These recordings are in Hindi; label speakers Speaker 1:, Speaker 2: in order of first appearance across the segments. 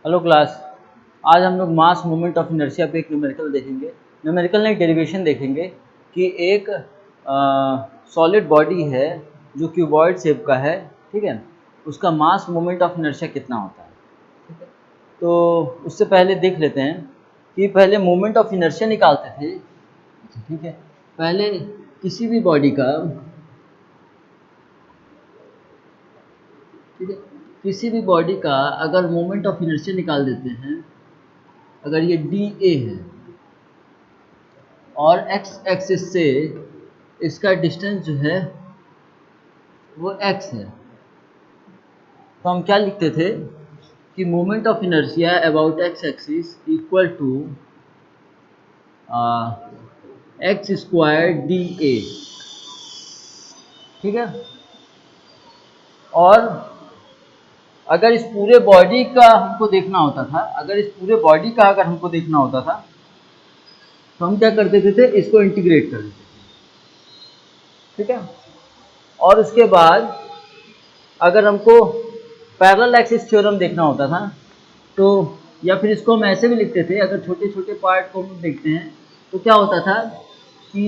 Speaker 1: Hello class. आज हम लोग मास मोमेंट ऑफ इनर्शिया पे एक न्यूमेरिकल देखेंगे। न्यूमेरिकल नहीं, डेरिवेशन देखेंगे कि एक सॉलिड बॉडी है जो क्यूबॉइड शेप का है, ठीक है। उसका मास मोमेंट ऑफ इनर्शिया कितना होता है, ठीक है। तो उससे पहले देख लेते हैं कि पहले मोमेंट ऑफ इनर्शिया निकालते थे, ठीक है। पहले किसी भी बॉडी का, ठीक है, किसी भी बॉडी का अगर मोमेंट ऑफ इनर्शिया निकाल देते हैं, अगर ये डी ए है और एक्स एक्सिस से इसका डिस्टेंस जो है वो एक्स है, तो हम क्या लिखते थे कि moment of inertia about X axis equal to X square D A, ठीक है। और अगर इस पूरे बॉडी का हमको देखना होता था, अगर हमको देखना होता था तो हम क्या करते थे, इसको इंटीग्रेट कर देते थे, ठीक है। और उसके बाद अगर हमको पैरेलल एक्सिस थ्योरम देखना होता था तो, या फिर इसको हम ऐसे भी लिखते थे, अगर छोटे छोटे पार्ट को हम देखते हैं तो क्या होता था कि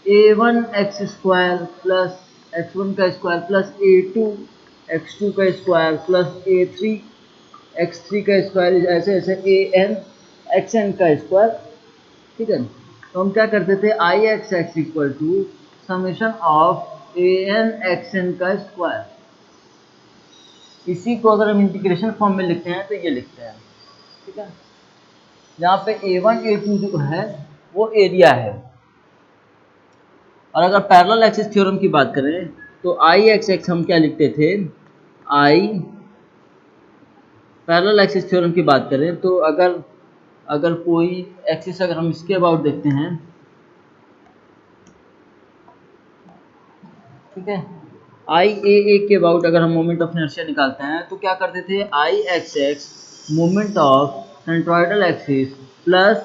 Speaker 1: a1 x square plus x1 का स्क्वायर प्लस a2 x2 का स्क्वायर प्लस a3 x3 का स्क्वायर, ऐसे ऐसे an xn का स्क्वायर, ठीक है। तो हम क्या करते थे, I X X equal to summation of A N X N का स्क्वायर। इसी को अगर हम इंटीग्रेशन फॉर्म में लिखते हैं तो ये लिखते हैं, ठीक है। यहाँ पे A1 A2 जो है वो एरिया है। और अगर पैरेलल एक्सिस थ्योरम की बात करें तो आई एक्स एक्स हम क्या लिखते थे, आई पैरेलल एक्सिस थ्योरम की बात करें तो अगर अगर कोई एक्सिस अगर हम इसके अबाउट देखते हैं, ठीक है, आई ए के अबाउट अगर हम मोमेंट ऑफ इनर्शिया निकालते हैं तो क्या करते थे, I X X moment of centroidal axis plus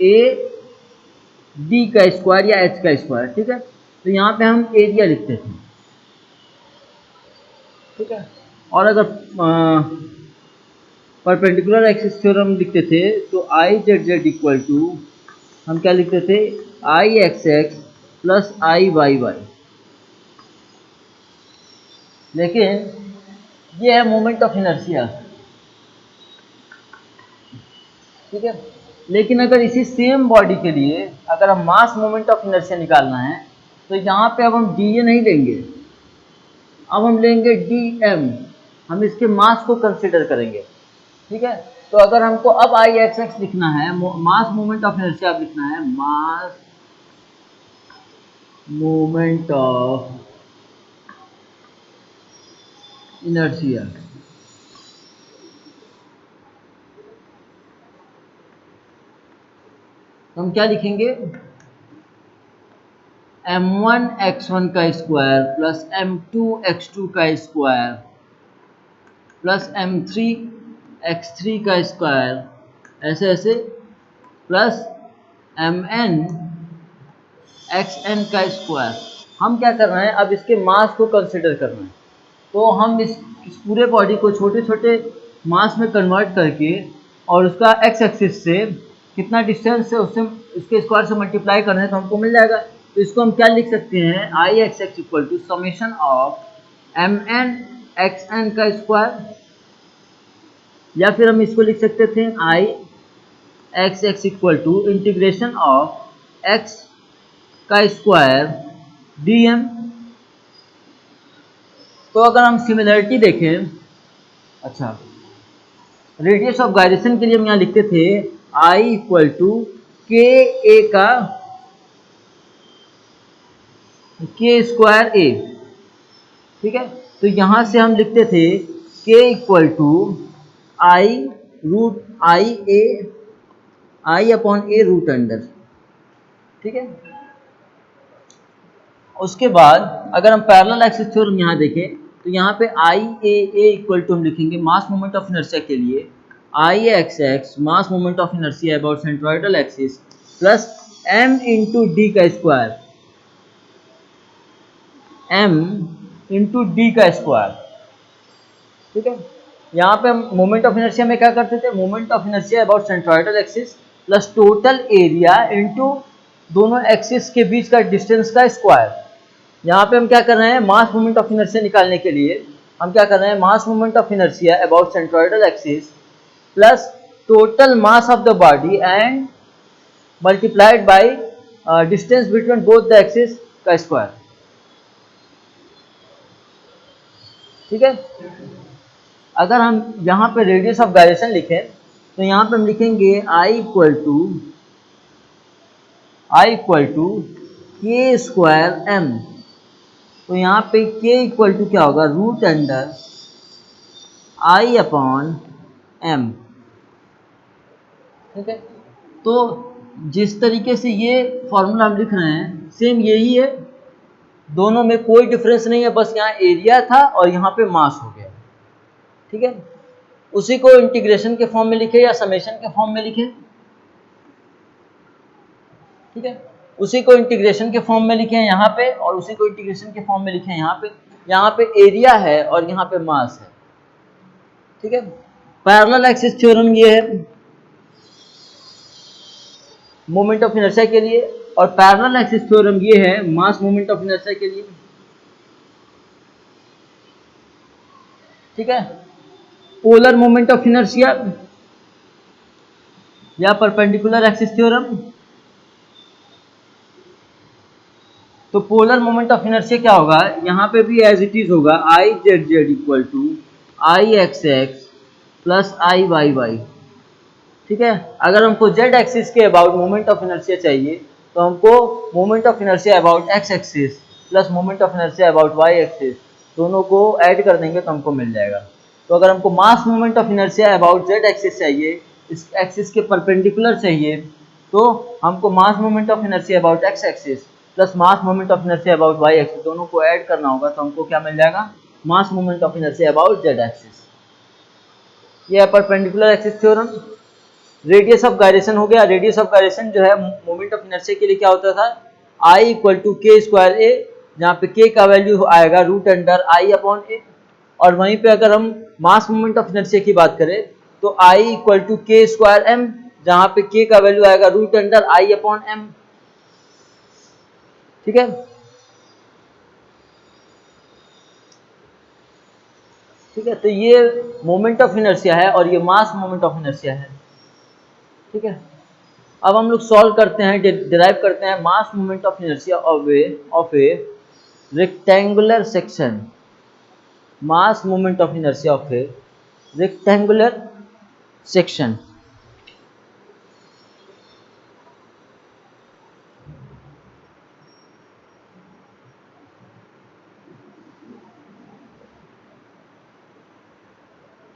Speaker 1: A D का स्क्वायर या एच का स्क्वायर, ठीक है। तो यहाँ पे हम एरिया लिखते थे, ठीक है। और अगर परपेंडिकुलर एक्सिस थ्योरम लिखते थे तो I Z Z equal to हम क्या लिखते थे, I X X plus I Y Y. लेकिन ये है मोमेंट ऑफ इनर्शिया, ठीक है। लेकिन अगर इसी सेम बॉडी के लिए अगर हम मास मोमेंट ऑफ इनर्शिया निकालना है तो यहाँ पे अब हम डी ए नहीं लेंगे, अब हम लेंगे डी एम। हम इसके मास को कंसिडर करेंगे, ठीक है। तो अगर हमको अब आई एक्स एक्स लिखना है, मास मोमेंट ऑफ इनर्शिया लिखना है, मास मोमेंट ऑफ इनर्शिया, तो हम क्या लिखेंगे, m1 x1 का स्क्वायर प्लस m2 x2 का स्क्वायर प्लस m3 x3 का स्क्वायर, ऐसे ऐसे प्लस mn xn का स्क्वायर। हम क्या कर रहे हैं, अब इसके मास को कंसिडर कर रहे हैं। तो हम इस पूरे बॉडी को छोटे छोटे मास में कन्वर्ट करके और उसका एक्स एक्सिस से कितना डिस्टेंस है उससे इसके स्क्वायर से मल्टीप्लाई कर रहे हैं तो हमको मिल जाएगा। तो इसको हम क्या लिख सकते हैं, I X X equal to summation of M N X N का स्क्वायर, या फिर हम इसको लिख सकते थे I X X equal to integration of X का स्क्वायर डी एम। तो अगर हम सिमिलरिटी देखें, अच्छा, रेडियस ऑफ गायरेशन के लिए हम यहाँ लिखते थे आई इक्वल टू के ए का के स्क्वायर ए, ठीक है। तो यहाँ से हम लिखते थे K equal to I root I A, I upon A root under, ठीक है। उसके बाद अगर हम पैरेलल एक्सिस थ्योरम यहाँ देखें तो यहाँ पे आई ए इक्वल टू हम लिखेंगे मास मोमेंट ऑफ इनर्शिया के लिए I X X mass moment of inertia about centroidal axis plus M into D का स्क्वायर, एम इंटू डी का स्क्वायर, ठीक है। यहाँ पे हम मोमेंट ऑफ इनर्शिया में क्या करते थे, moment of inertia about centroidal axis plus total area into दोनों एक्सिस के बीच का डिस्टेंस का स्क्वायर। यहाँ पे हम क्या कर रहे हैं, मास मोमेंट ऑफ इनर्शिया निकालने के लिए हम क्या कर रहे हैं, मास moment of inertia about centroidal axis plus total mass of the body and multiplied by distance between both the axis का स्क्वायर। ठीक है। अगर हम यहाँ पे रेडियस ऑफ गायरेशन लिखें तो यहाँ पे हम लिखेंगे I equal to K square M. तो यहाँ पे के इक्वल टू क्या होगा, root under I upon M. ठीक है। तो जिस तरीके से ये फॉर्मूला हम लिख रहे हैं सेम यही है, दोनों में कोई डिफरेंस नहीं है, बस यहाँ एरिया था और यहाँ पे मास हो गया। ठीक है। उसी को इंटीग्रेशन के फॉर्म में लिखे या समेशन के फॉर्म में लिखे। ठीक है। उसी को इंटीग्रेशन के फॉर्म में लिखे हैं यहाँ पे और उसी को इंटीग्रेशन के फॉर्म में लिखे हैं यहाँ पे। यहाँ पे एरिया है और यहाँ पे मास है। ठीक है। पैरेलल एक्सिस थ्योरम ये है मोमेंट ऑफ इनर्शिया के लिए और पैरेलल एक्सिस थ्योरम ये है मास मोमेंट ऑफ इनर्शिया के लिए। ठीक है। पोलर मोमेंट ऑफ इनर्शिया या परपेंडिकुलर एक्सिस थ्योरम। तो पोलर मोमेंट ऑफ इनर्शिया क्या होगा, यहाँ पे भी एज इट इज होगा I Z Z equal to I X X plus I Y Y. ठीक है। अगर हमको जेड एक्सिस के अबाउट मोमेंट ऑफ इनर्शिया चाहिए तो हमको moment of inertia about X axis plus moment of inertia about Y axis दोनों को ऐड कर देंगे तो हमको मिल जाएगा। तो अगर हमको mass moment of inertia about Z axis चाहिए, इस एक्सिस के परपेंडिकुलर चाहिए, तो हमको mass moment of inertia about X axis plus mass moment of inertia about Y axis दोनों को ऐड करना होगा तो हमको क्या मिल जाएगा, mass moment of inertia about Z axis. ये है perpendicular axis theorem. Radius of gyration हो गया। रेडियस ऑफ गायरेशन जो है मोमेंट ऑफ इनर्शिया के लिए क्या होता था, I equal to K square ए, जहाँ पे के का वैल्यू आएगा रूट अंडर आई अपॉन ए। और वहीं पे अगर हम मास मोमेंट ऑफ इनर्शिया की बात करें तो I equal to K square M, जहाँ पे के का वैल्यू आएगा रूट अंडर आई अपॉन एम। ठीक है। ठीक है। तो ये मोमेंट ऑफ इनर्शिया है और ये मास मोमेंट ऑफ इनर्शिया है। ठीक है। अब हम लोग सॉल्व करते हैं, डिराइव करते हैं मास moment of inertia of A rectangular section. Mass moment of inertia of A rectangular section.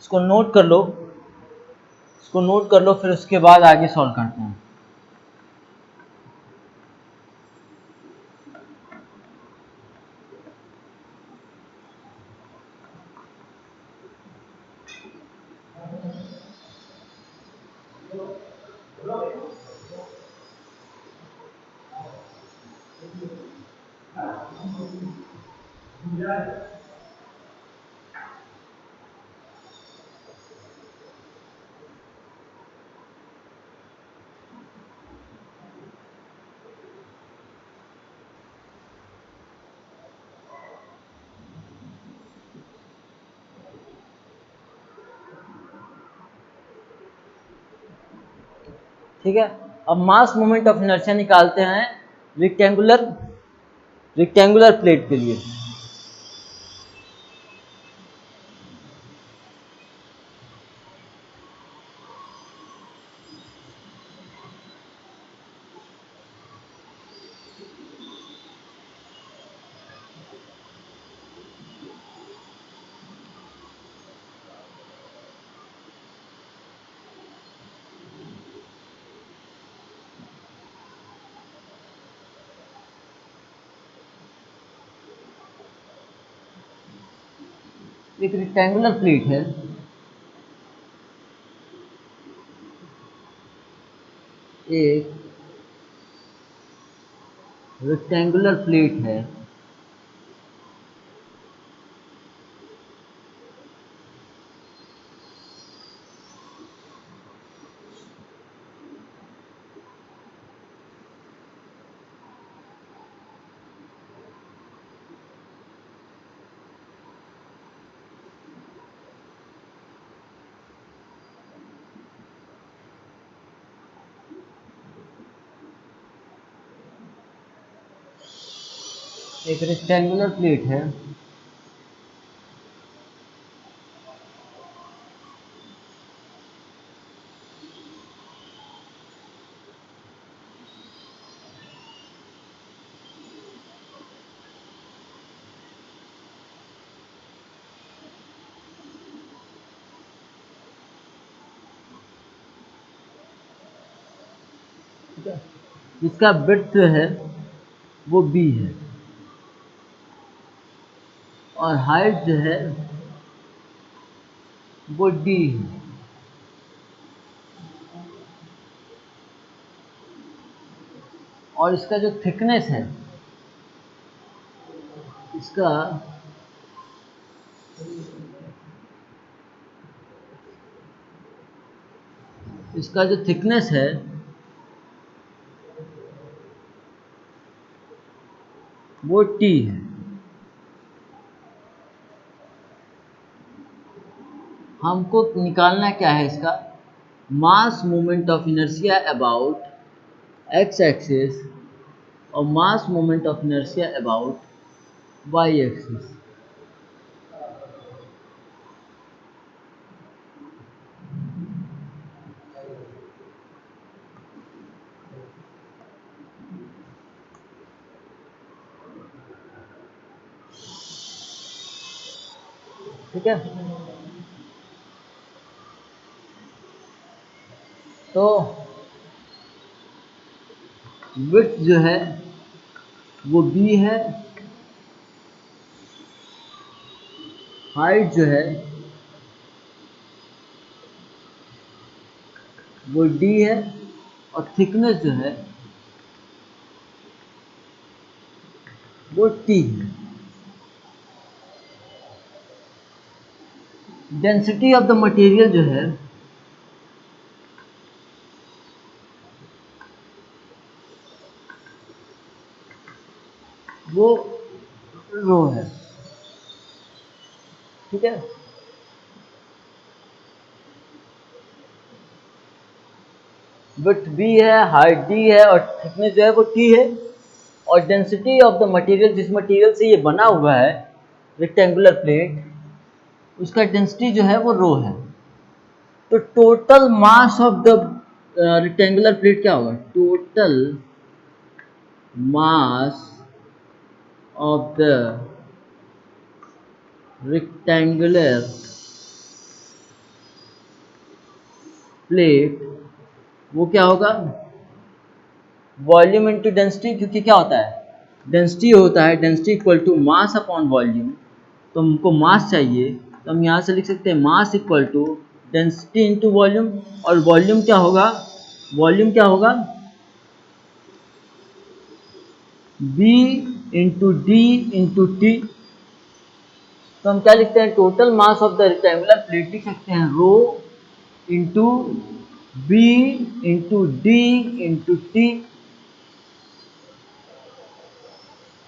Speaker 1: इसको नोट कर लो, इसको नोट कर लो, फिर उसके बाद आगे सॉल्व करते हैं। ठीक है। अब मास मोमेंट ऑफ इनर्शिया निकालते हैं रेक्टेंगुलर प्लेट के लिए। एक रेक्टेंगुलर प्लेट है, एक रेक्टेंगुलर प्लेट है एक रेक्टेंगुलर प्लेट है जिसका विड्थ है वो b है और हाइट जो है वो d है। और इसका जो थिकनेस है इसका इसका जो थिकनेस है वो t है। हमको निकालना क्या है इसका mass moment of inertia about x axis और mass moment of inertia about y axis. ठीक है, तो विड्थ जो है वो b है, हाइट जो है वो d है और थिकनेस जो है वो t है। डेंसिटी ऑफ द मटेरियल जो है वो रो है। ठीक है, विड्थ b है, हाइट d है और थिकनेस जो है वो t है। और डेंसिटी ऑफ द मटेरियल, जिस मटेरियल से ये बना हुआ है रेक्टेंगुलर प्लेट, उसका डेंसिटी जो है वो रो है। तो total mass of the rectangular plate क्या होगा, total mass of the rectangular plate वो क्या होगा, वॉल्यूम इनटू डेंसिटी। क्योंकि क्या होता है डेंसिटी होता है density equal to mass upon volume. तो हमको मास चाहिए तो हम यहाँ से लिख सकते हैं mass equal to density into volume. और वॉल्यूम क्या होगा, वॉल्यूम क्या होगा b into D into T. तो हम क्या लिखते हैं, total mass of the rectangular plate लिख सकते हैं rho into B into D into T.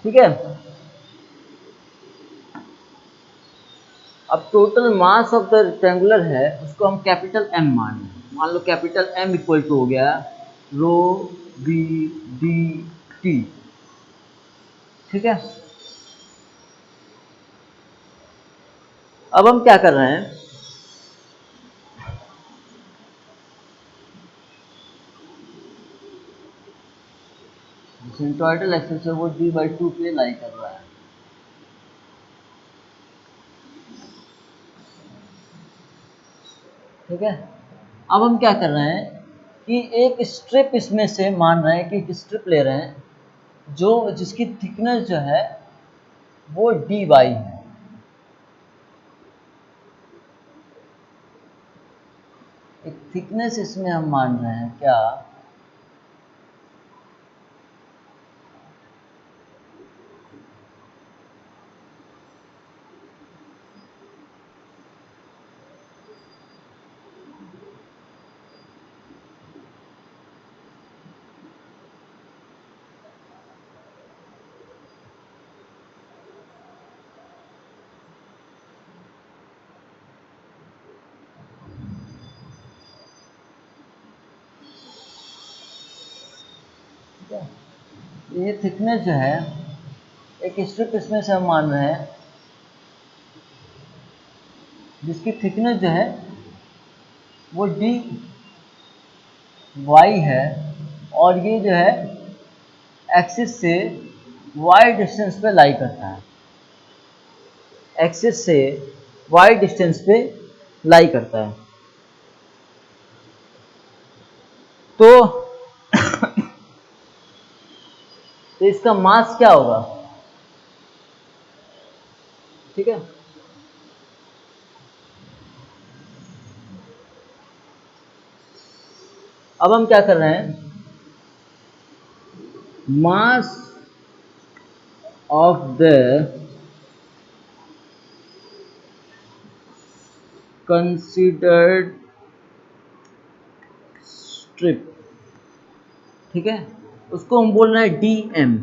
Speaker 1: ठीक है, अब total mass of the rectangular है उसको हम कैपिटल एम मान लो कैपिटल एम इक्वल टू हो गया रो बी डी टी। ठीक है, अब हम क्या कर रहे हैं, सेंट्रोइडल एक्सिस है वो d/2 पे लाई कर रहा है। ठीक है, अब हम क्या कर रहे हैं कि एक स्ट्रिप इसमें से मान रहे हैं कि एक स्ट्रिप ले रहे हैं जो जिसकी थिकनेस जो है वो dy है। एक थिकनेस इसमें हम मान रहे हैं क्या, ये थिकनेस जो है एक स्ट्रिप इसमें से हम मान रहे हैं जिसकी थिकनेस जो है वो डी वाई है, और ये जो है एक्सिस से वाई डिस्टेंस पे लाई करता है, एक्सिस से वाई डिस्टेंस पे लाई करता है। तो तो इसका मास क्या होगा? ठीक है, अब हम क्या कर रहे हैं, मास ऑफ द कंसीडर्ड स्ट्रिप, ठीक है, उसको हम बोल रहे हैं डी एम,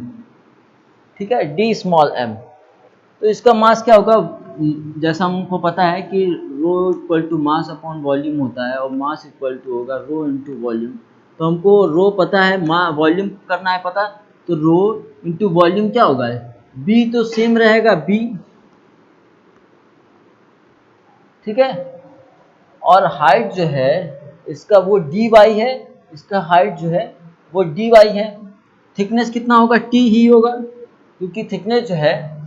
Speaker 1: ठीक है, डी स्मॉल एम। तो इसका मास क्या होगा? जैसा हमको पता है कि rho equal to mass upon volume होता है, और मास इक्वल टू होगा रो इनटू वॉल्यूम। तो हमको रो पता है, वॉल्यूम करना है पता, तो रो इनटू वॉल्यूम क्या होगा? बी तो सेम रहेगा बी, ठीक है, और हाइट जो है इसका वो डी वाई है, इसका हाइट जो है वो डी वाई है। थिकनेस कितना होगा? टी ही होगा, क्योंकि थिकनेस जो है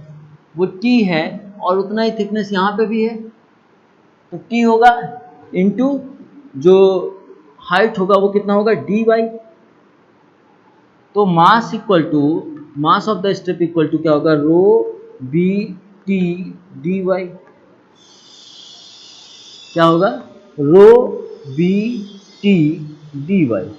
Speaker 1: वो टी है, और उतना ही थिकनेस यहाँ पे भी है, तो टी होगा इनटू जो हाइट होगा वो कितना होगा? D Y. तो mass equal to, mass of the strip equal to क्या होगा? Rho B T D Y. क्या होगा? Rho B T D Y.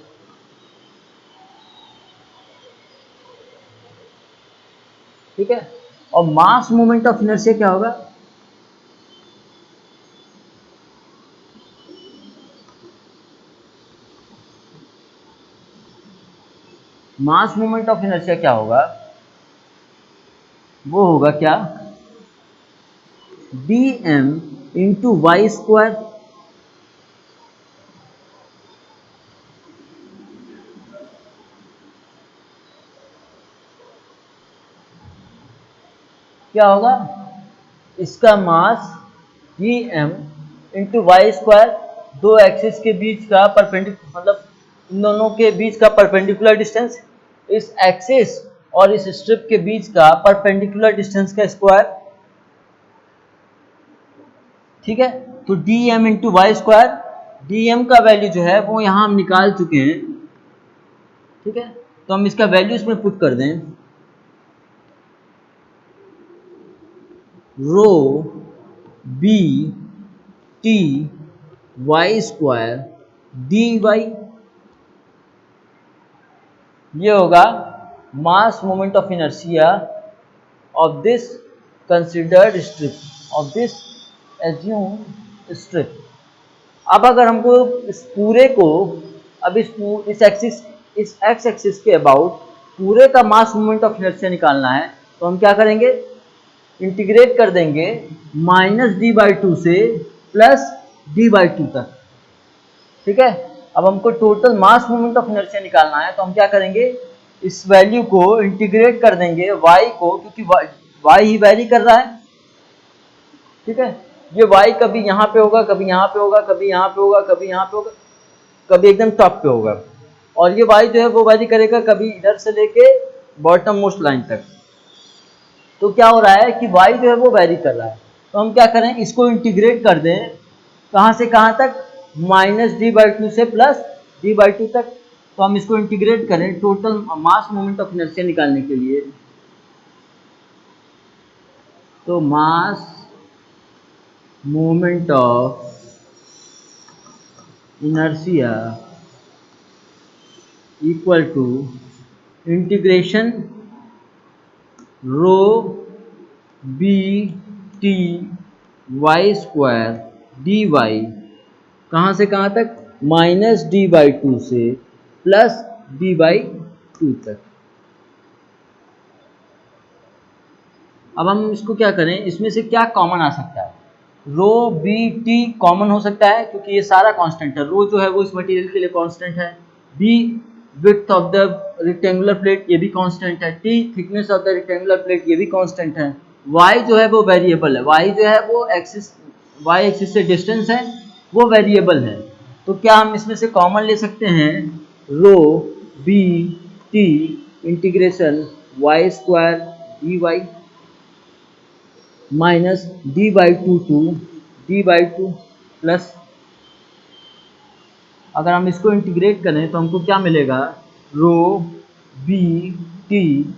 Speaker 1: ठीक है, और मास मोमेंट ऑफ इनर्शिया क्या होगा? मास मोमेंट ऑफ इनर्शिया क्या होगा? वो होगा क्या? D M into Y square. क्या होगा? इसका mass D M into Y square, दो एक्सिस के बीच का परपेंडिकुलर, मतलब इन दोनों के बीच का परपेंडिकुलर डिस्टेंस, इस एक्सिस और इस स्ट्रिप के बीच का परपेंडिकुलर डिस्टेंस का स्क्वायर। ठीक है, तो D M into Y square, D M का वैल्यू जो है वो यहाँ हम निकाल चुके हैं। ठीक है, तो हम इसका वैल्यू इसमें पुट कर दें, rho B T Y square D Y. ये होगा mass moment of inertia of this considered strip, of this assume strip. अब अगर हमको इस पूरे को, अब इस एक्सिस, इस एक्स एक्सिस के अबाउट पूरे का मास मोमेंट ऑफ इनर्शिया निकालना है, तो हम क्या करेंगे? इंटीग्रेट कर देंगे माइनस डी बाई टू से प्लस डी बाई टू तक। ठीक है, अब हमको total mass moment of inertia निकालना है, तो हम क्या करेंगे? इस वैल्यू को इंटीग्रेट कर देंगे y को, क्योंकि y ही वैरी कर रहा है। ठीक है, ये y कभी यहाँ पे होगा, कभी यहाँ पे होगा, कभी यहाँ पे होगा, कभी यहाँ पे होगा, कभी एकदम टॉप पे होगा, और ये y जो है वो वैरी करेगा कभी इधर से लेके बॉटम मोस्ट लाइन तक। तो क्या हो रहा है कि y जो है वो वैरी कर रहा है, तो हम क्या करें? इसको इंटीग्रेट कर दें, कहाँ से कहाँ तक? माइनस डी बाई टू से प्लस डी बाई टू तक। तो हम इसको इंटीग्रेट करें total mass moment of inertia निकालने के लिए, तो mass moment of inertia equal to integration rho B T Y square D Y, कहाँ से कहाँ तक? माइनस डी बाई टू से प्लस डी बाई टू तक। अब हम इसको क्या करें? इसमें से क्या कॉमन आ सकता है? रो बी टी कॉमन हो सकता है, क्योंकि ये सारा कांस्टेंट है। रो जो है वो इस मटेरियल के लिए कांस्टेंट है, B width of the rectangular plate ये भी कांस्टेंट है, T thickness of the rectangular plate ये भी कांस्टेंट है, वाई जो है वो वेरिएबल है, वाई जो है वो एक्सिस, वाई एक्सिस से डिस्टेंस है वो वेरिएबल है। तो क्या हम इसमें से कॉमन ले सकते हैं, rho B T integration Y square D Y minus D by two D by two plus, अगर हम इसको इंटीग्रेट करें तो हमको क्या मिलेगा, रो बी टी,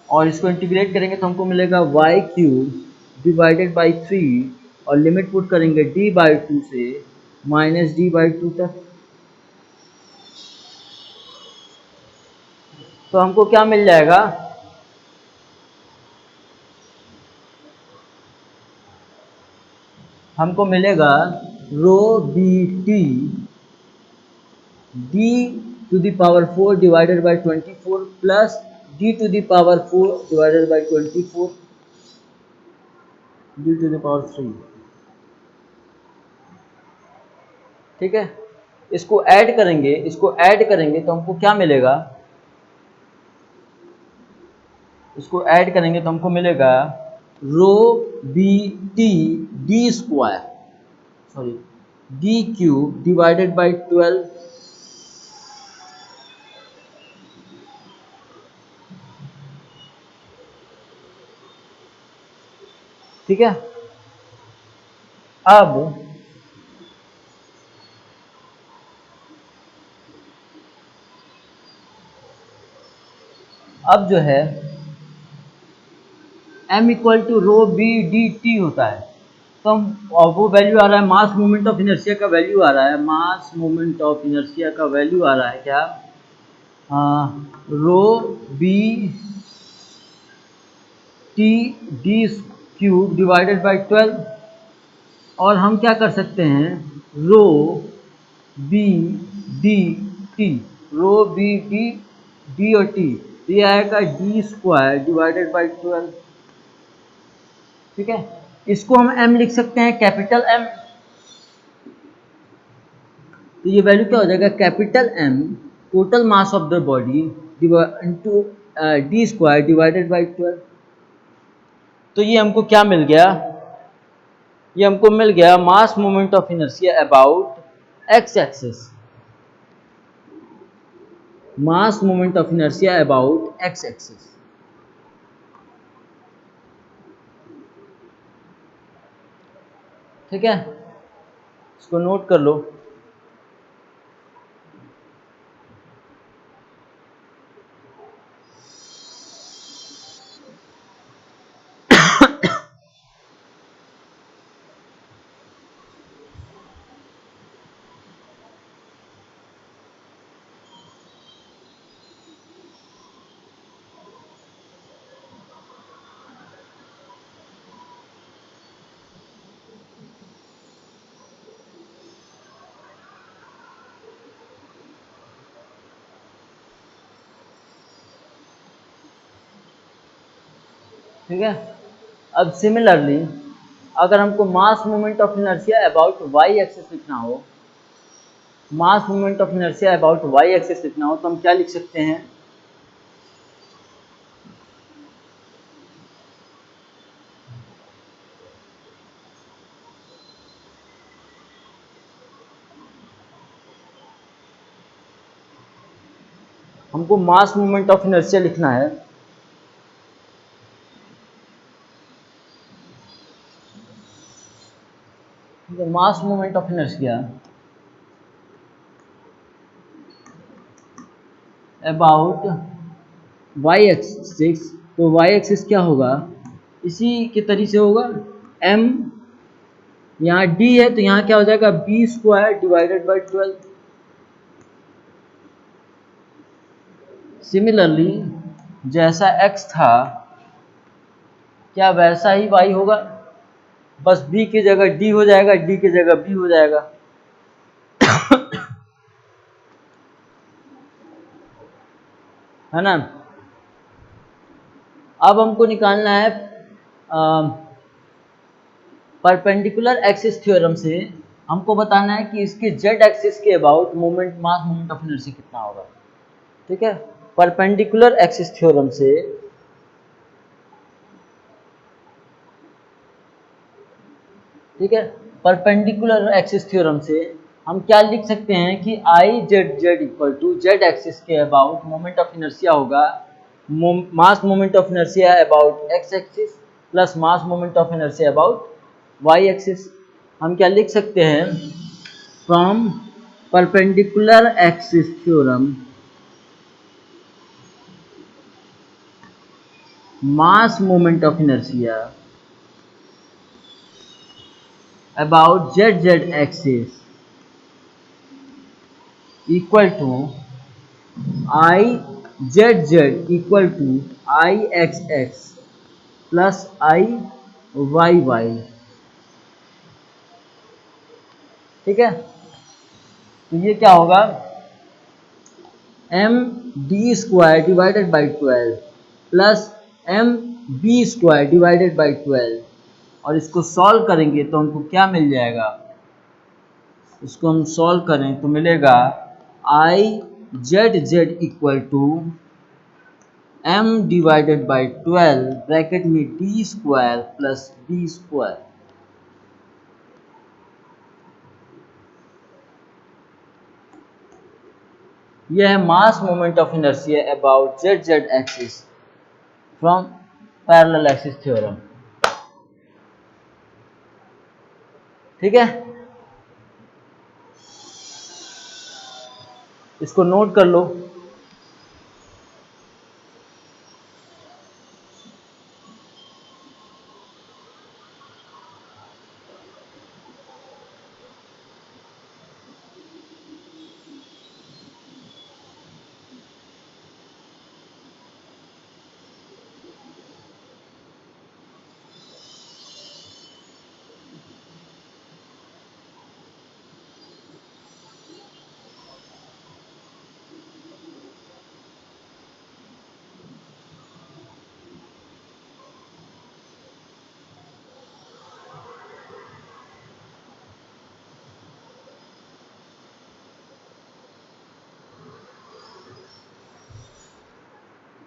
Speaker 1: और इसको इंटीग्रेट करेंगे तो हमको मिलेगा वाई क्यूब डिवाइडेड बाई 3, और लिमिट पुट करेंगे डी बाई टू से माइनस डी बाई टू तक। तो हमको क्या मिल जाएगा, हमको मिलेगा rho B T D to the power 4 divided by 24 plus D to the power 4 divided by 24 D to the power 3। ठीक है, इसको ऐड करेंगे, इसको ऐड करेंगे तो हमको क्या मिलेगा, इसको ऐड करेंगे तो हमको मिलेगा rho B T D square, sorry D cube divided by 12, ठीक है। अब जो है m equal to rho B D T होता है, तो हम, और वो वैल्यू आ रहा है मास मोमेंट ऑफ इनर्शिया का वैल्यू आ रहा है, मास मोमेंट ऑफ इनर्शिया का वैल्यू आ रहा है क्या, rho B T D cube divided by 12, और हम क्या कर सकते हैं, rho B D T, rho B D D और टी, ये आएगा डी स्क्वायर डिवाइडेड बाई 12, ठीक है। इसको हम m लिख सकते हैं, कैपिटल M, तो ये वैल्यू क्या हो जाएगा, capital M total mass of the body into D square divided by 12। तो ये हमको क्या मिल गया, ये हमको मिल गया मास moment of inertia about X axis, mass moment of inertia about X axis. ठीक है, इसको नोट कर लो। ठीक है, अब सिमिलरली अगर हमको mass moment of inertia about Y axis लिखना हो, mass moment of inertia about Y axis लिखना हो तो हम क्या लिख सकते हैं, हमको मास मोमेंट ऑफ इनर्शिया लिखना है, तो mass moment of inertia about Y axis, तो वाई एक्सिस क्या होगा, इसी के तरीके से होगा, m, यहाँ d है तो यहाँ क्या हो जाएगा B square divided by 12। Similarly जैसा x था क्या वैसा ही y होगा, बस b की जगह d हो जाएगा, d की जगह b हो जाएगा। है ना, अब हमको निकालना है परपेंडिकुलर एक्सिस थ्योरम से, हमको बताना है कि इसके z एक्सिस के about moment, mass moment of inertia कितना होगा। ठीक है, परपेंडिकुलर एक्सिस थ्योरम से ठीक है, परपेंडिकुलर एक्सिस थ्योरम से हम क्या लिख सकते हैं कि I Z Z equal to Z axis के अबाउट मोमेंट ऑफ इनर्शिया होगा, mass moment of inertia about X axis plus mass moment of inertia about Y axis. हम क्या लिख सकते हैं, from perpendicular axis theorem mass moment of inertia about zz axis equal to I zz equal to Ixx plus Iyy। ठीक है, तो ये क्या होगा, M D square divided by 12 plus M B square divided by 12, और इसको सॉल्व करेंगे तो हमको क्या मिल जाएगा, इसको हम सॉल्व करें तो मिलेगा I Z Z equal to M divided by 12 bracket में D square plus B square. यह है mass moment of inertia about Z Z axis from parallel axis theorem. ठीक है, इसको नोट कर लो।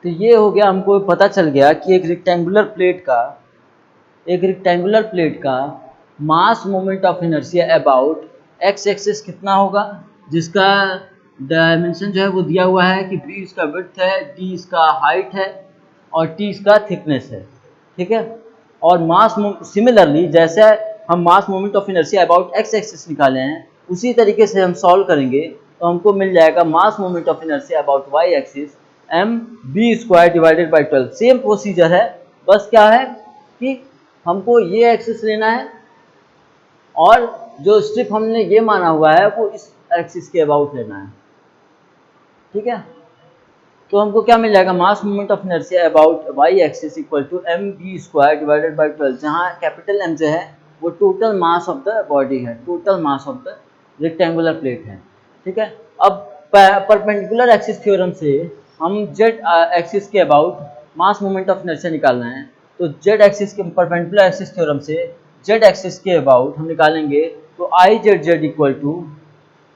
Speaker 1: तो ये हो गया, हमको पता चल गया कि एक रेक्टेंगुलर प्लेट का मास moment of inertia about X axis कितना होगा, जिसका डायमेंशन जो है वो दिया हुआ है कि बी इसका विड्थ है, डी इसका हाइट है और टी इसका थिकनेस है। ठीक है, और मास सिमिलरली जैसे हम मास moment of inertia about X axis निकाले हैं, उसी तरीके से हम सॉल्व करेंगे तो हमको मिल जाएगा mass moment of inertia about Y axis M B square divided by 12। Same procedure है, बस क्या है कि हमको ये एक्सिस लेना है और जो स्ट्रिप हमने ये माना हुआ है वो इस एक्सिस के अबाउट लेना है। ठीक है, तो हमको क्या मिल जाएगा, mass moment of inertia about Y axis equal to M B square divided by 12, जहाँ कैपिटल एम जो है वो total mass of the body है, total mass of the rectangular plate है। ठीक है, अब परपेंडिकुलर एक्सिस थ्योरम से हम जेड एक्सिस के about mass moment of inertia निकालना है, तो जेड एक्सिस के परपेंडिकुलर एक्सिस थ्योरम से जेड एक्सिस के अबाउट हम निकालेंगे तो I Z Z equal to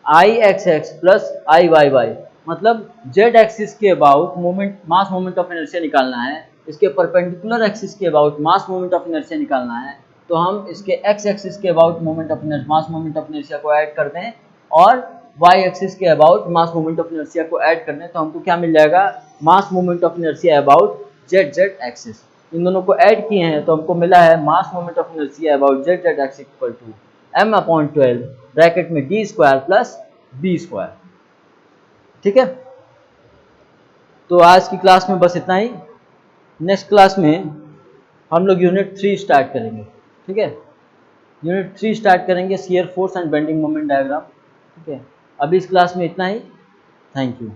Speaker 1: I X X plus I Y Y, मतलब जेड एक्सिस के about moment mass moment of inertia निकालना है, इसके परपेंडिकुलर एक्सिस के about mass moment of inertia निकालना है, तो हम इसके एक्स एक्सिस के about moment of mass moment of inertia को ऐड कर दें और वाई एक्सिस के about mass moment of inertia को ऐड कर दें, तो हमको क्या मिल जाएगा, mass moment of inertia about Z Z axis. इन दोनों को ऐड किए हैं तो हमको मिला है mass moment of inertia about Z Z axis equal to M upon 12 bracket में D square plus B square. ठीक है, तो आज की क्लास में बस इतना ही। नेक्स्ट क्लास में हम लोग यूनिट 3 स्टार्ट करेंगे। ठीक है, यूनिट 3 स्टार्ट करेंगे, shear force and bending moment diagram. ठीक है, अभी इस क्लास में इतना ही। Thank you.